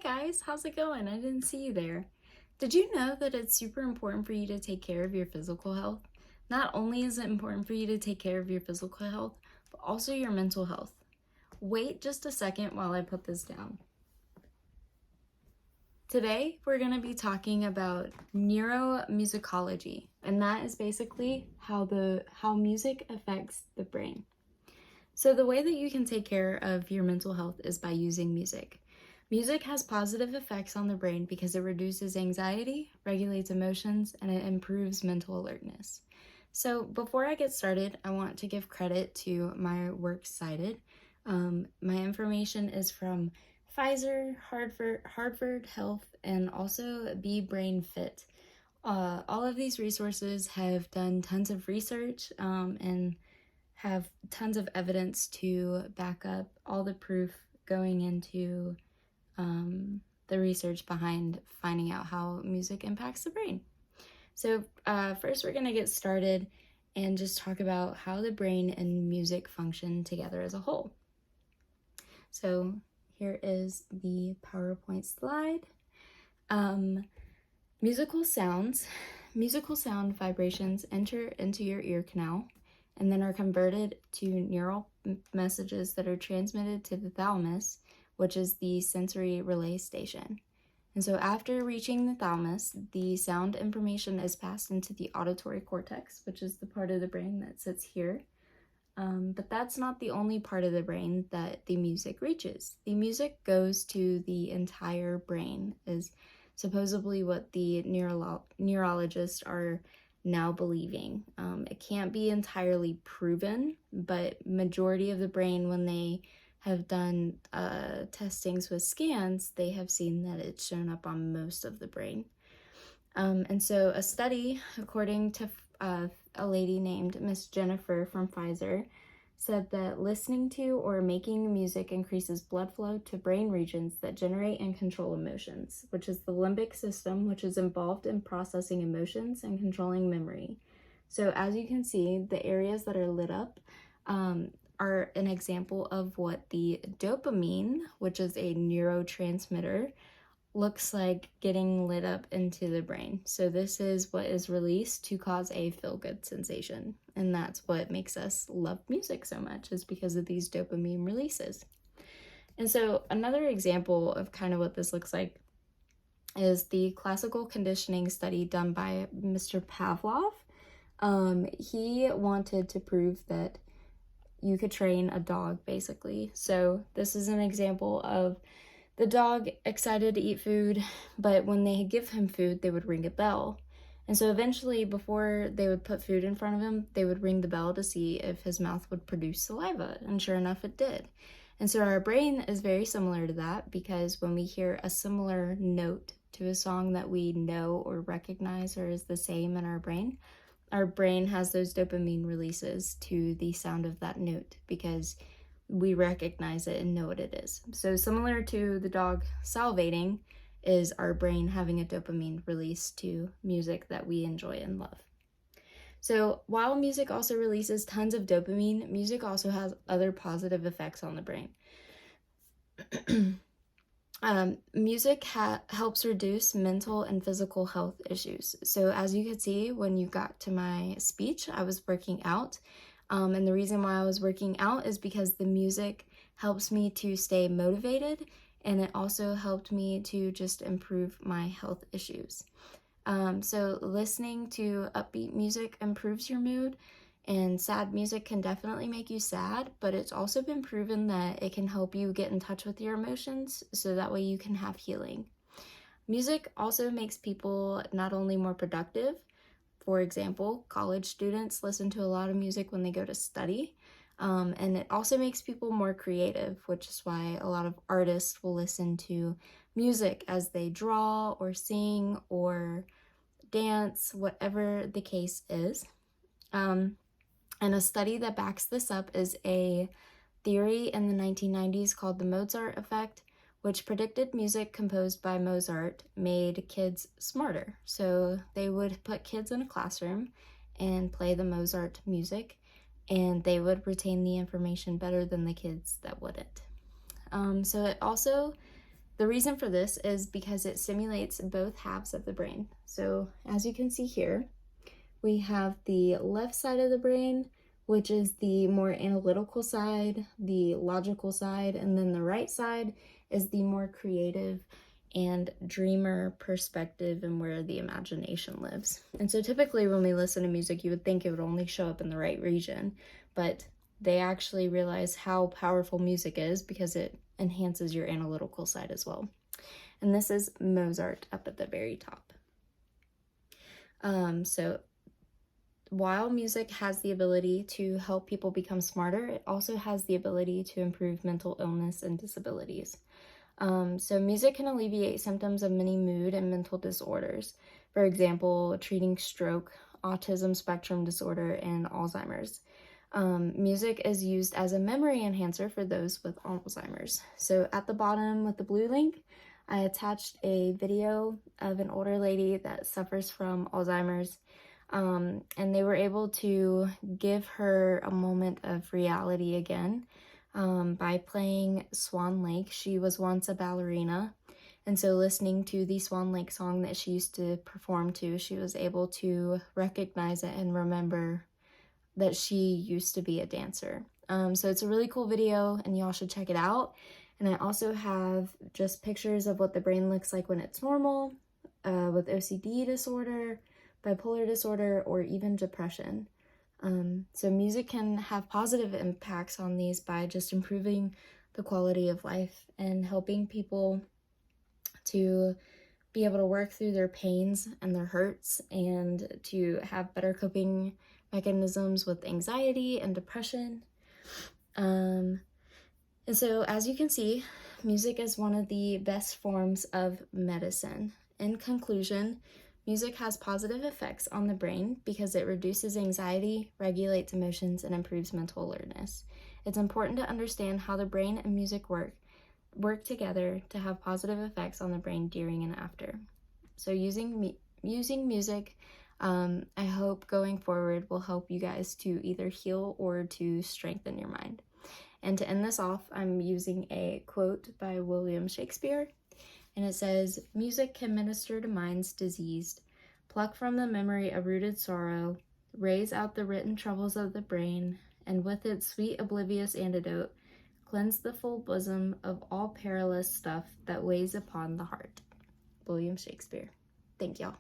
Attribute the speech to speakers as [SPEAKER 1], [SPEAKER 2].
[SPEAKER 1] guys, how's it going? I didn't see you there. Did you know that it's super important for you to take care of your physical health? Not only is it important for you to take care of your physical health, but also your mental health. Wait just a second while I put this down. Today, we're going to be talking about neuromusicology, and that is basically how music affects the brain. So the way that you can take care of your mental health is by using music. Music has positive effects on the brain because it reduces anxiety, regulates emotions, and it improves mental alertness. So before I get started, I want to give credit to my works cited. My information is from Pfizer, Harvard Health, and also Be Brain Fit. All of these resources have done tons of research and have tons of evidence to back up all the proof going into the research behind finding out how music impacts the brain. So first we're going to get started and just talk about how the brain and music function together as a whole. So here is the PowerPoint slide. Musical sound vibrations enter into your ear canal and then are converted to neural messages that are transmitted to the thalamus, which is the sensory relay station. And so after reaching the thalamus, the sound information is passed into the auditory cortex, which is the part of the brain that sits here. But that's not the only part of the brain that the music reaches. The music goes to the entire brain, is supposedly what the neurologists are now believing. It can't be entirely proven, but majority of the brain, when they have done testings with scans, they have seen that it's shown up on most of the brain. And so a study, according to a lady named Miss Jennifer from Pfizer, said that listening to or making music increases blood flow to brain regions that generate and control emotions, which is the limbic system, which is involved in processing emotions and controlling memory. So as you can see, the areas that are lit up are an example of what the dopamine, which is a neurotransmitter, looks like getting lit up into the brain. So this is what is released to cause a feel-good sensation. And that's what makes us love music so much, is because of these dopamine releases. And so another example of kind of what this looks like is the classical conditioning study done by Mr. Pavlov. He wanted to prove that you could train a dog, basically. So this is an example of the dog excited to eat food, but when they give him food, they would ring a bell. And so eventually, before they would put food in front of him, they would ring the bell to see if his mouth would produce saliva, and sure enough, it did. And so our brain is very similar to that, because when we hear a similar note to a song that we know or recognize or is the same in our brain has those dopamine releases to the sound of that note, because we recognize it and know what it is. So similar to the dog salivating is our brain having a dopamine release to music that we enjoy and love. So while music also releases tons of dopamine, music also has other positive effects on the brain. Music helps reduce mental and physical health issues. So as you could see, when you got to my speech, I was working out. And the reason why I was working out is because the music helps me to stay motivated, and it also helped me to just improve my health issues. So listening to upbeat music improves your mood, and sad music can definitely make you sad, but it's also been proven that it can help you get in touch with your emotions, so that way you can have healing. Music also makes people not only more productive. For example, college students listen to a lot of music when they go to study, and it also makes people more creative, which is why a lot of artists will listen to music as they draw or sing or dance, whatever the case is. And a study that backs this up is a theory in the 1990s called the Mozart effect, which predicted music composed by Mozart made kids smarter. So they would put kids in a classroom and play the Mozart music, and they would retain the information better than the kids that wouldn't. So it also, The reason for this is because it stimulates both halves of the brain. So as you can see here, we have the left side of the brain, which is the more analytical side, the logical side, and then the right side is the more creative and dreamer perspective and where the imagination lives. And so typically when we listen to music, you would think it would only show up in the right region, but they actually realize how powerful music is because it enhances your analytical side as well. And this is Mozart up at the very top. So while music has the ability to help people become smarter, it also has the ability to improve mental illness and disabilities. So music can alleviate symptoms of many mood and mental disorders. For example, treating stroke, autism spectrum disorder, and Alzheimer's. Music is used as a memory enhancer for those with Alzheimer's. So at the bottom with the blue link, I attached a video of an older lady that suffers from Alzheimer's. And they were able to give her a moment of reality again by playing Swan Lake. She was once a ballerina, and so listening to the Swan Lake song that she used to perform to, she was able to recognize it and remember that she used to be a dancer. So it's a really cool video, and y'all should check it out. And I also have just pictures of what the brain looks like when it's normal, with OCD disorder, bipolar disorder, or even depression. So music can have positive impacts on these by just improving the quality of life and helping people to be able to work through their pains and their hurts and to have better coping mechanisms with anxiety and depression. And so as you can see, music is one of the best forms of medicine. In conclusion, music has positive effects on the brain because it reduces anxiety, regulates emotions, and improves mental alertness. It's important to understand how the brain and music work together to have positive effects on the brain during and after. So using music, I hope going forward will help you guys to either heal or to strengthen your mind. And to end this off, I'm using a quote by William Shakespeare. And it says, "Music can minister to minds diseased, pluck from the memory a rooted sorrow, raise out the written troubles of the brain, and with its sweet oblivious antidote, cleanse the full bosom of all perilous stuff that weighs upon the heart." William Shakespeare. Thank y'all.